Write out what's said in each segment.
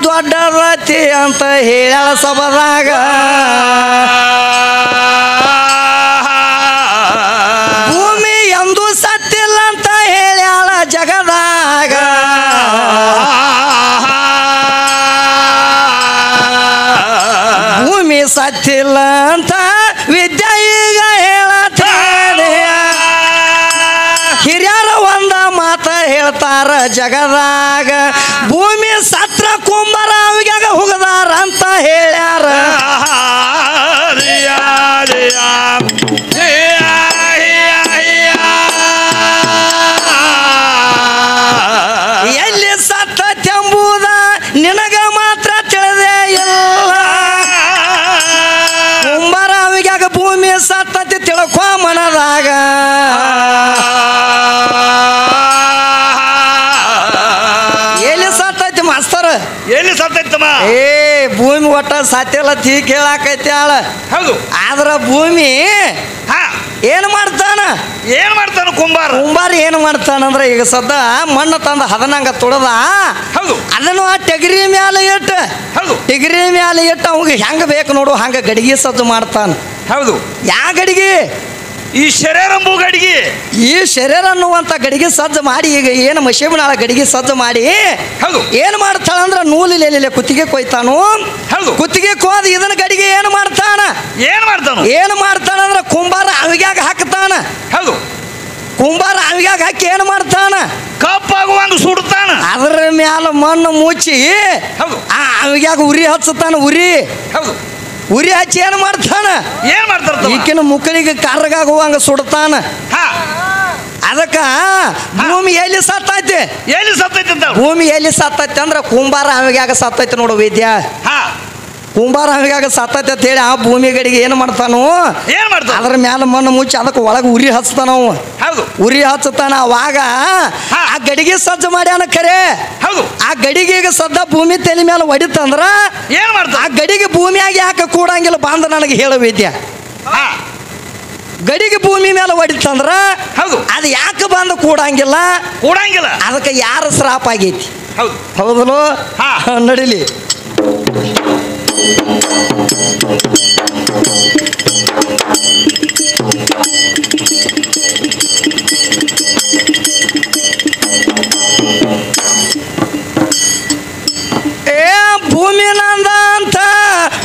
ದೊಡ್ಡದತಿ ಅಂತ ಹೇಳ್ಯಾಳ ಸಭದಾಗ ಭೂಮಿ ಎಂದು ಸತ್ತಿಲ್ಲ ಅಂತ ಹೇಳ್ಯಾಳ ಜಗದಾಗ ಭೂಮಿ ಸತ್ತಿಲ್ಲ ಅಂತ ವಿದ್ಯೆ ಈಗ ಹೇಳತ್ತೇನೆ ಹಿರಿಯರ ಒಂದ ಮಾತ ಹೇಳ್ತಾರ ಜಗದಾಗ ಭೂಮಿ ಸತ್ರ ಕುಂಬಾರ ಅವಿಗಾಗ ಹೋಗದಾರ ಅಂತ ಹೇಳ್ಯಾರ ಎಲ್ಲಿ ಸತ್ತತೆಂಬುದ ನಿನಗ ಮಾತ್ರ ತಿಳಿದೇ ಇಲ್ಲ ಕುಂಬಾರ ಅವಿಗಾಗ ಭೂಮಿ ಸತ್ತತಿ ತಿಳ್ಕೊ ಮನದಾಗ ಎಲ್ಲಿ ಸತ್ತೈತಿ ಮಾಸ್ತರ್ ಎಲ್ಲಿ ಸತ್ತೈತಮ್ಮ ಏ ಭೂಮಿ ಒಟ್ಟ ಸತ್ಯಲ್ಲ ತೀ ಕೇಳಾಕೈತಿ ಆಳ ಹೌದು ಆದ್ರ ಭೂಮಿ ಹಾ ಏನ್ ಮಾಡ್ತಾನ ಏನ್ ಮಾಡ್ತಾನ ಕುಂಬಾರ ಕುಂಬಾರ ಏನ್ ಮಾಡ್ತಾನಂದ್ರ ಈಗ ಸದ್ದ ಮಣ್ಣು ತಂದ ಹದನಂಗ ತುಳದ ಹೌದು ಅದನ್ನು ಆ ಟಗರಿ ಮ್ಯಾಲ ಇಟ್ಟ ಹೌದು ಟಗರಿ ಮ್ಯಾಲ ಇಟ್ಟ ಅವಾಗ ಹೆಂಗ ಬೇಕು ನೋಡು ಹಂಗ ಗಡಿಗೆ ಸಜ್ಜು ಮಾಡ್ತಾನ ಹೌದು ಯಾ ಗಡಿಗೆ ಈ ಶರೀರಂಬು ಗಡಿಗೆ ಈ ಶರೀರ ಅನ್ನುವಂತ ಗಡಿಗೆ ಸಜ್ಜು ಮಾಡಿ ಈಗ ಏನು ಮಶೀಬನಾಳ ಗಡಿಗೆ ಸಜ್ಜು ಮಾಡಿ ಹೌದು ಏನ್ ಮಾಡ್ತಾಳ ಅಂದ್ರ ನೂಲಿಲೆ ಕುತ್ತಿಗೆ ಕೊಯ್ತಾನು ಹೌದು ಕುತ್ತಿಗೆ ಕೋದ್ ಇದನ್ನ ಗಡಿಗೆ ಏನು ಮಾಡ್ತಾನ ಏನ್ ಮಾಡ್ತಾನ ಅಂದ್ರ ಕುಂಬಾರ ಅವಿಗ್ಯಾಗ ಹಾಕ್ತಾನ ಹೌದು ಕುಂಬಾರ ಅವಿಗ್ಯಾಗ ಹಾಕಿ ಏನು ಮಾಡ್ತಾನ ಕಪ್ಪಾಗುವಂಗ ಸುಡ್ತಾನ ಅದ್ರ ಮ್ಯಾಲ ಮಣ್ಣು ಮುಚ್ಚಿ ಹೌದು ಆ ಅವಿಗ್ಯಾಗ ಉರಿ ಹಚ್ಚತಾನ ಹೌದು ಉರಿ ಹಚ್ಚಿ ಏನು ಮಾಡ್ತಾನ ಈಕಿನ ಮುಕ್ಕಳಿಗೆ ಕಾರ್ಗಾಗುವಂಗ ಸುಡ್ತಾನ ಅದಕ್ಕ ಭೂಮಿ ಎಲ್ಲಿ ಸತ್ತೈತಿ ಭೂಮಿ ಎಲ್ಲಿ ಸತ್ತೈತಿ ಅಂದ್ರ ಕುಂಬಾರ ಅವಿಗ್ಯಾಗ ಸತ್ತೈತಿ ನೋಡು ವಿದ್ಯಾ ಕುಂಬಾರ ಅವಿಗ್ಯಾಗ ಸತ್ತೈತಿ ಅಂತ ಹೇಳಿ ಆ ಭೂಮಿ ಗಡಿಗೆ ಏನು ಮಾಡ್ತಾನು ಅದ್ರ ಮ್ಯಾಲ ಮಣ್ಣು ಮುಚ್ಚಿ ಅದಕ್ಕೆ ಒಳಗೆ ಉರಿ ಹಚ್ತಾನ ಉರಿ ಹಚ್ಚತಾನ ಅವಾಗ ಆ ಗಡಿಗೆ ಸಜ್ಜು ಮಾಡ್ಯಾನ ಖರೆ ಆ ಗಡಿಗೆ ಸದ್ದ ಭೂಮಿ ತಲೆ ಮೇಲೆ ಹೊಡಿತಂದ್ರ ಆ ಗಡಿಗೆ ಭೂಮಿಯಾಗಿ ಯಾಕೆ ಕೂಡಂಗಿಲ್ಲ ಬಂದ ನನಗೆ ಹೇಳು ವಿದ್ಯಾ ಗಡಿಗೆ ಭೂಮಿ ಮೇಲೆ ಹೊಡಿತಂದ್ರ ಅದು ಯಾಕೆ ಬಂದು ಕೂಡಂಗಿಲ್ಲ ಅದಕ್ಕೆ ಯಾರ ಶ್ರಾಪ ಆಗೈತಿ ಹೌದಲ್ಲೋ ನಡಿಲಿ ಏ ಭೂಮಿ ನಂದ ಅಂತ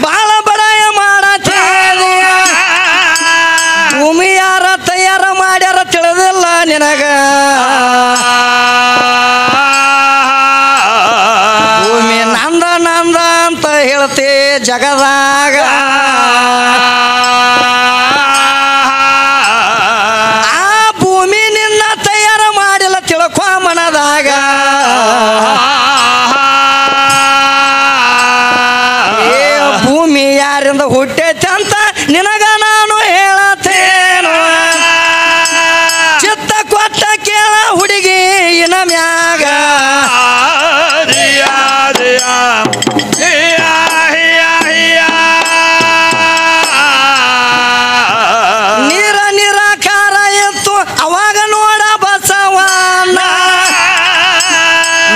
ಬಾಳ ಬಡಾಯ ಮಾಡತ್ತೇನೆ ಭೂಮಿ ಯಾರ ತಯಾರ ಮಾಡ್ಯಾರ ತಿಳಿದಿಲ್ಲ ನಿನಗ ಭೂಮಿ ನಂದ ನಂದ ಅಂತ ಹೇಳ್ತೆ ಜಗದಾಗ ಆ ಭೂಮಿ ನಿನ್ನ ತಯಾರ ಮಾಡಿಲ್ಲ ತಿಳ್ಕೊ ಮನದಾಗ ಭೂಮಿ ಯಾರಿಂದ ಹುಟ್ಟೈತೆ ಅಂತ ನಿನಗ ನಾನು ಹೇಳತ್ತೇನು ಚಿತ್ತ ಕೊಟ್ಟ ಕೇಳ ಹುಡುಗಿ ಇನ ಮ್ಯಾಗ ನೀರ ನಿರಾಕಾರ ಇತ್ತು ಅವಾಗ ನೋಡ ಬಸವಣ್ಣ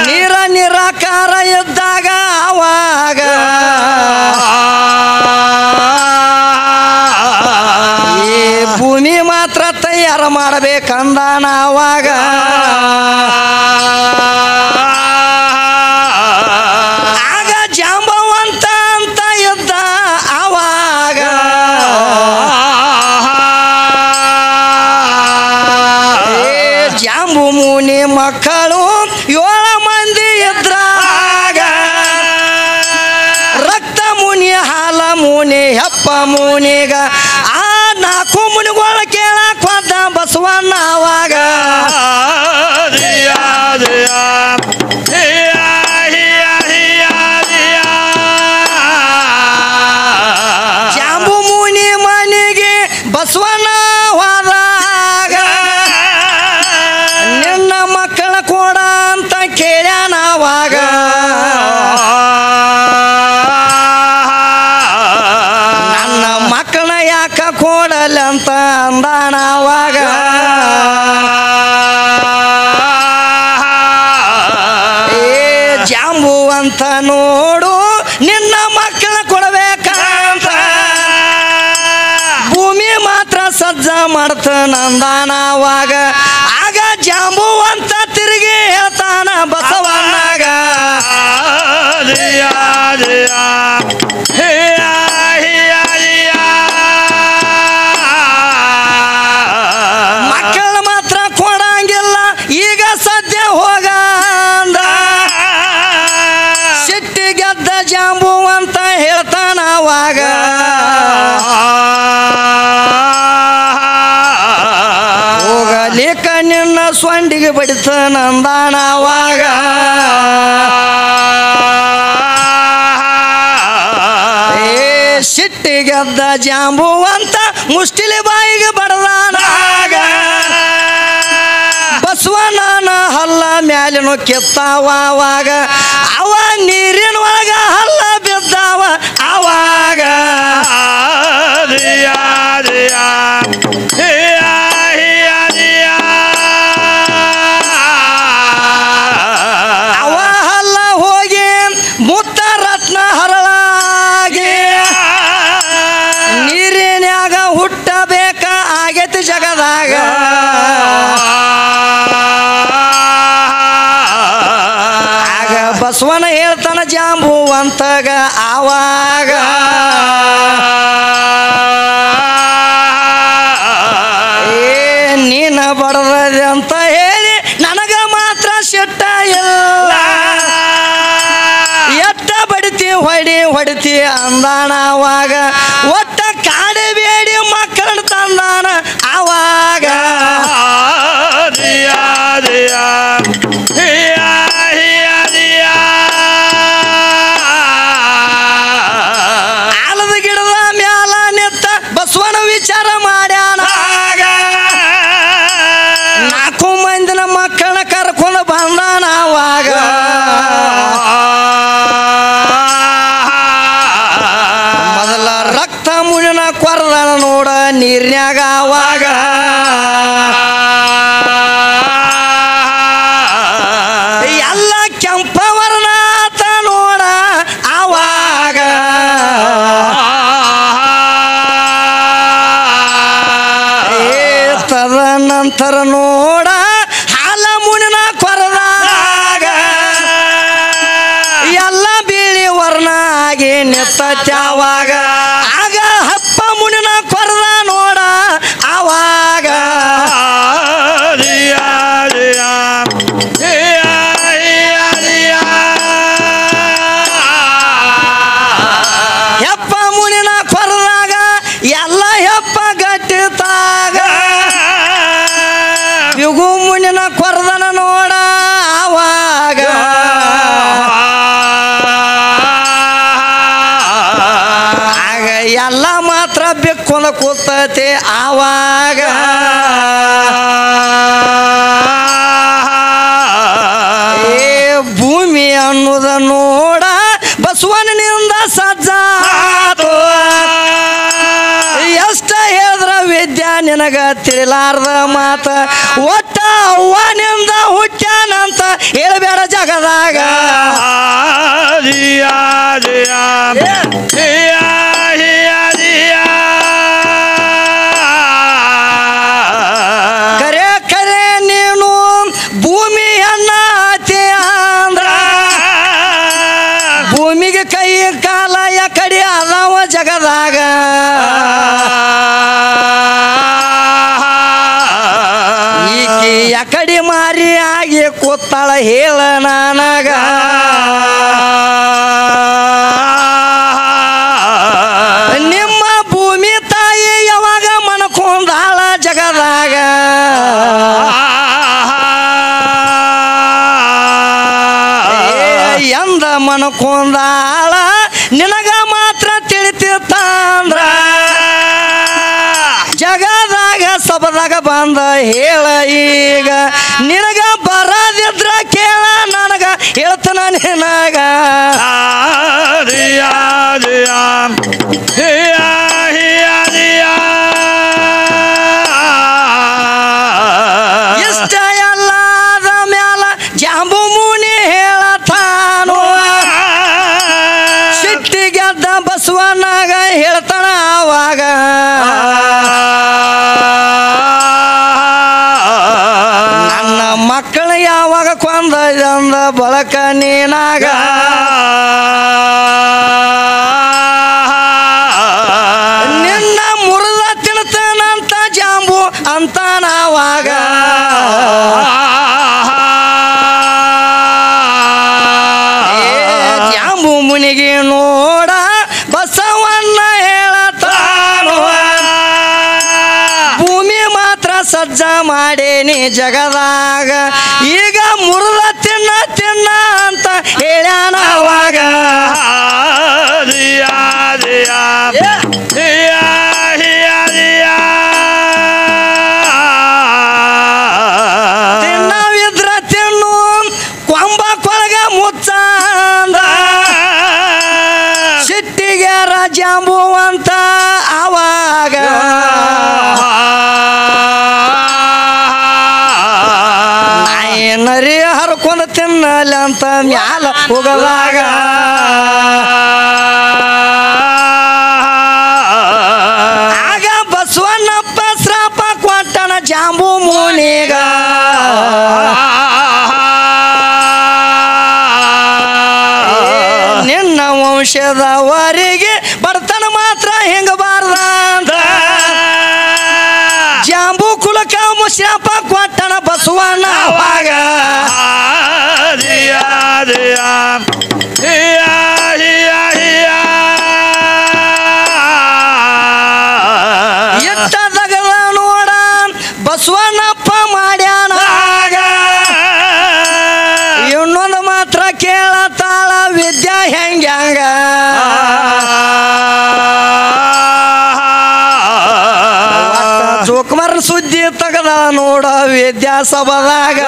ನೀರ ನಿರಾಕಾರ ಇದ್ದಾಗ ಅವಾಗ ಈ ಭೂಮಿ ಮಾತ್ರ ತಯಾರ ಮಾಡಬೇಕಂದಾನ ಅವಾಗ ಆಗ ಜಾಂಬವಂತ ಅಂತ ಇದ್ದ ಅವಾಗ ಜಾಂಬು ಮುನಿ ಮಕ್ಕಳು 7 ಮಂದಿ ಇದ್ರಾಗ ರಕ್ತ ಮುನಿ ಹಾಲ ಮುನಿ ಹೆಪ್ಪ ಮುನಿಗ ಆ 4 ಮುನಿಗಳ ಕೇಳಕ್ ಹೋದ ಬಸವಣ್ಣ ಅವಾಗ ಜಾಂಬು ಮುನಿ ಮನೆಗೆ ಬಸವಣ್ಣ ಹೋದಾಗ ನಿನ್ನ ಮಕ್ಕಳ ಕೊಡ ಅಂತ ಕೇಳ್ಯಾನ ಅವಾಗ ನನ್ನ ಮಕ್ಕಳ ಯಾಕ ಕೊಡಲ್ಲ ಅಂತ ಅಂದಾನ ಅವಾಗ ಜಾಂಬು ಅಂತ ನೋಡ ಮಾಡ್ತಾನಂದಾನವಾಗ ಆಗ ಜಾಂಬು ಅಂತ ತಿರುಗಿ ಹೇಳ್ತಾನ ಬಸವಣ್ಣಗ ಮಕ್ಕಳ ಮಾತ್ರ ಕೊಡಂಗಿಲ್ಲ ಈಗ ಸದ್ಯ ಹೋಗಂದ ಸಿಟ್ಟಿಗೆದ್ದ ಜಾಂಬು ಅಂತ ಹೇಳ್ತಾನ ಅವಾಗ ಹೋಗಲಿಕ್ಕ ನಿನ್ನ ಸ್ವಂಡಿಗೆ ಬಡಿತಾನಂದಾನವಾಗ ಸಿಟ್ಟಿಗೆದ್ದ ಜಾಂಬು ಅಂತ ಮುಷ್ಟಿಲಿ ಬಾಯಿಗೆ ಬಡದಾನಾಗ ಬಸವಣ್ಣನ ಹಲ್ಲ ಮ್ಯಾಲಿನ ಕಿತ್ತಾವಾಗ ಅವ ನೀರಿನ ಒಳಗ ಹಲ್ಲ ಬಿದ್ದಾವ ಅವಾಗ ಅವ ಹಲ್ಲ ಹೋಗಿ ಮುತ್ತ ರತ್ನ ಹರಳಾಗಿ ನೀರಿನ್ಯಾಗ ಹುಟ್ಟಬೇಕ ಆಗೈತಿ ಜಗದಾಗ ಆಗ ಬಸವನ ಹೇಳ್ತಾನ ಜಾಂಬು ಅಂತಗ ಆವಾಗ ನೀನ ಬಡದ ಅಂತ ಹೇಳಿ ನನಗ ಮಾತ್ರ ಸಿಟ್ಟ ಇಲ್ಲ ಎಟ್ಟ ಬಡಿತಿ ಹೊಡಿತಿ ಅಂದಾನವಾಗ ಒಟ್ಟ ಕಾಡಬೇಡಿ ಮಕ್ಕಳನ್ನ ತಂದಾನ ಆವಾಗ ಆಲದ ಗಿಡದ ಮ್ಯಾಲ ನಿತ್ತ ಬಸವನ ವಿಚಾರ ಮಾಡ್ಯಾನ ನಾಲ್ಕು ಮಂದಿನ ಮಕ್ಕಳನ್ನ ಕರ್ಕೊಂಡು ಬಂದಾನ ಅವಾಗ ಮೊದಲ ರಕ್ತ ಮುಳಿನ ಕೊರದಾನ ನೋಡ ನೀರ್ನ್ಯಾಗ ಅವಾಗ ಎಲ್ಲ ಕೆಂಪವರ್ಣಾತ ನೋಡ ಅವಾಗ ತದನಂತರ ನೋಡ ಹಾಲ ಮುನಿನ ಕೊರದಾಗ ಎಲ್ಲ ಬಿಳಿ ವರ್ಣ ಆಗಿ ನಿತ್ತವಾಗ ಆಗ ಹಪ್ಪ ಮುನಿನ ಕೊರದ ನೋಡ ಅವಾಗ ಹೆಪ್ಪ ಮುನಿನ ಕೊರದಾಗ ಎಲ್ಲ ಹೆಪ್ಪ ಗಟ್ಟಿತಾಗ ಯುಗು ಮುನಿನ ಕೊರದನ ನೋಡ ಆವಾಗ ಆಗ ಎಲ್ಲ ಮಾತ್ರ ಬೆಕ್ಕೊಂದ ಕೂತತೆ ಆವಾಗ ಭೂಮಿ ಅನ್ನೋದ ನೋಡ ಬಸವನಿಂದ ಸಜ್ಜಾತು ಎಷ್ಟ ಹೇಳಿದ್ರ ವಿದ್ಯಾ ನಿನಗ ತಿಳಿಲಾರ್ದ ಮಾತ ಒಟ್ಟ ಅವ್ವನಿಂದ ಹುಟ್ಟ್ಯಾನಂತ ಹೇಳಬೇಡ ಜಗದಾಗ ಕರೆ ಕರೆ ನೀನು ಭೂಮಿಯನ್ನ ಅಂದ್ರ ಭೂಮಿಗೆ ಕೈ ಕಾಲ ಕಡಿ ಅದಾವ ಜಗದಾಗ ಈಕಿ ಯಕಡಿ ಮಾರಿ ಆಗಿ ಕೂತಾಳ ಹೇಳ ನನಗ ನಿಮ್ಮ ಭೂಮಿ ತಾಯಿ ಯಾವಾಗ ಮನಕೊಂದಾಳ ಜಗದಾಗ ಎಂದ ಮನಕೊಂದಾಳ ನಿನಗ ಮಾತ್ರ ತಿಳಿತಿತ್ತಂದ್ರ ಜಗದಾಗ ಸಬದಾಗ ಬಂದ ಹೇಳ ಈಗ ನಿನಗ ಬರದಿದ್ರ ಕೇಳ ನನಗ ಹೇಳ್ತಾನ ನಿನಗ ಇಷ್ಟ ಎಲ್ಲಾದ ಮ್ಯಾಲ ಜಾಂಬು ಮುನಿ ಹೇಳತಾನು ಸಿಟ್ಟಿಗೆದ್ದ ಬಸವನಾಗ ಹೇಳ್ತಾನ ಆವಾಗ ಯಾವಾಗ ಕೊಂದ ಅಂದ ಬಳಕ ನೀನಾಗ ನಿನ್ನ ಮುರಿದ ತಿಳ್ತೇನಂತ ಜಾಂಬು ಅಂತ ನಾವಾಗ ಜಾಂಬು ಮುನಿಗೆ ನೋಡ ಬಸವಣ್ಣ ಹೇಳತಾನು ಭೂಮಿ ಮಾತ್ರ ಸಜ್ಜ ಮಾಡೇನಿ ಜಗದಾಗ ಈಗ ಮುರಿದ ತಿನ್ನ ತಿನ್ನ ಅಂತ ಹೇಳ್ಯಾನ ಅವಾಗ ತಿನ್ನವಿದ್ರ ತಿನ್ನು ಕೊಂಬ ಕೊಳಗ ಮುಚ್ಚಂದ ಸಿಟ್ಟಿಗೆ ರಾಜಾಂಬು ಅಂತ ಅವಾಗ ನರಿ ಹರ್ಕೊಂಡು ತಿನ್ನಲ್ಲ ಅಂತ ಮ್ಯಾಲ ಹೋಗಲಾಗ ಆಗ ಬಸವಣ್ಣಪ್ಪ ಶ್ರಾಪ ಕೊಟ್ಟನ ಜಾಂಬು ಮುನಿಗ ನಿನ್ನ ವಂಶದವರಿಗೆ ಬಡತನ ಮಾತ್ರ ಹೆಂಗಬಾರ್ದ ಅಂತ ಜಾಂಬು ಕುಲಕ ಶಾಪ ಕೊಟ್ಟನ ಬಸವಣ್ಣ ಅವಾಗ ಎಟ್ಟದಗದ ನೋಡ ಬಸವಣ್ಣಪ್ಪ ಮಾಡ್ಯಾನ ಇನ್ನೊಂದು ಮಾತ್ರ ಕೇಳತಾಳ ವಿದ್ಯಾ ಹೆಂಗ್ಯಾಂಗ ಜೋಕುಮಾರನ ಸುದ್ದಿ ತಗದ ನೋಡ ವಿದ್ಯಾಸಭಾದಾಗ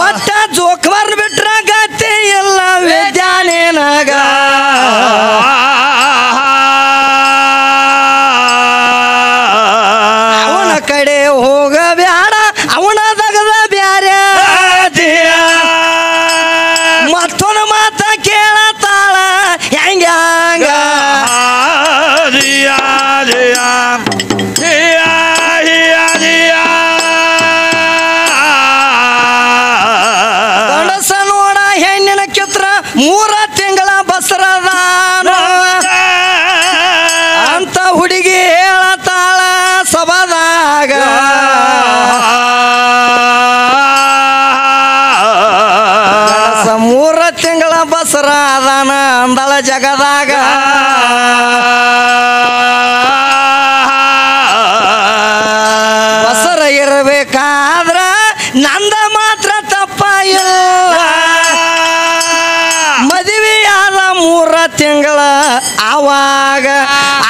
ಒಟ್ಟ ಜೋಕುಮಾರನ ಬಿಟ್ರ ಗತಿ ಎಲ್ಲ ವಿದ್ಯಾನೇನಾಗ ಅವನ ಕಡೆ ಹೋಗಬ್ಯಾಡ ಅವನ ತಗದ ಬ್ಯಾರೆ ಮತ್ತೊಂದು ಮಾತ ಕೇಳತಾಳ ಹೆಂಗ್ಯಾಂಗ ಗಂಡಸ ನೋಡ ಹೆಣ್ಣಿನ ಕಿತ್ರ 3 ತಿಂಗಳ ಬಸರದಾನ ಅಂತ ಹುಡುಗಿ ಹೇಳತಾಳ ಸಭಾದಾಗ 3 ತಿಂಗಳ ಬಸರ ಅದಾನ ಅಂದಳ ಜಗದಾಗ ಬಸರ ಇರಬೇಕಾದ್ರ ನಂದ ಮಾತ್ರ ತಪ್ಪ ಇಲ್ಲ ಮದುವೆಯಾದ 3 ತಿಂಗಳ ಆವಾಗ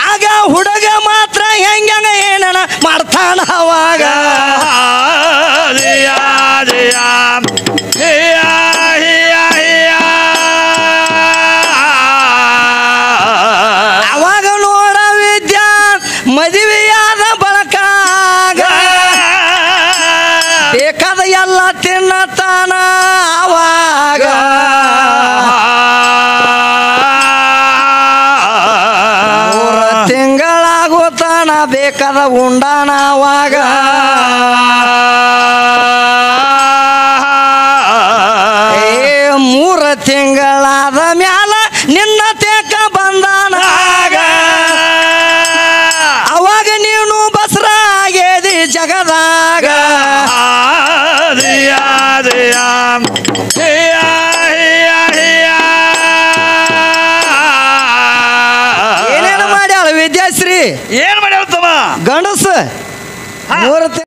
ಆಗ ಹುಡುಗ ಮಾತ್ರ ಹೆಂಗ ಏನನ ಮಾಡ್ತಾನ ಅವಾಗ ಅವಾಗ ನೋಡ ವಿದ್ಯಾ ಮದುವೆಯಾದ ಬಳಕಾಗ ಬೇಕಾದ ಎಲ್ಲ ತಿನ್ನತಾನ ಅವಾಗ 3 ತಿಂಗಳಾಗುತ್ತಾನ ಬೇಕಾದ ಉಂಡಾನ ಅವಾಗ 3 ತಿಂಗಳಾದ ಮ್ಯಾಲ ನಿನ್ನ ತೇಕ ಬಂದಾನ ಅವಾಗ ನೀನು ಬಸರ ಆಗೇದಿ ಜಗದಾಗ ಏನೇನು ಮಾಡ್ಯಾಳ ವಿದ್ಯಾಶ್ರೀ ಏನ್ ಮಾಡ್ಯಾಳ ತಮ್ಮ ಗಂಡಸ 3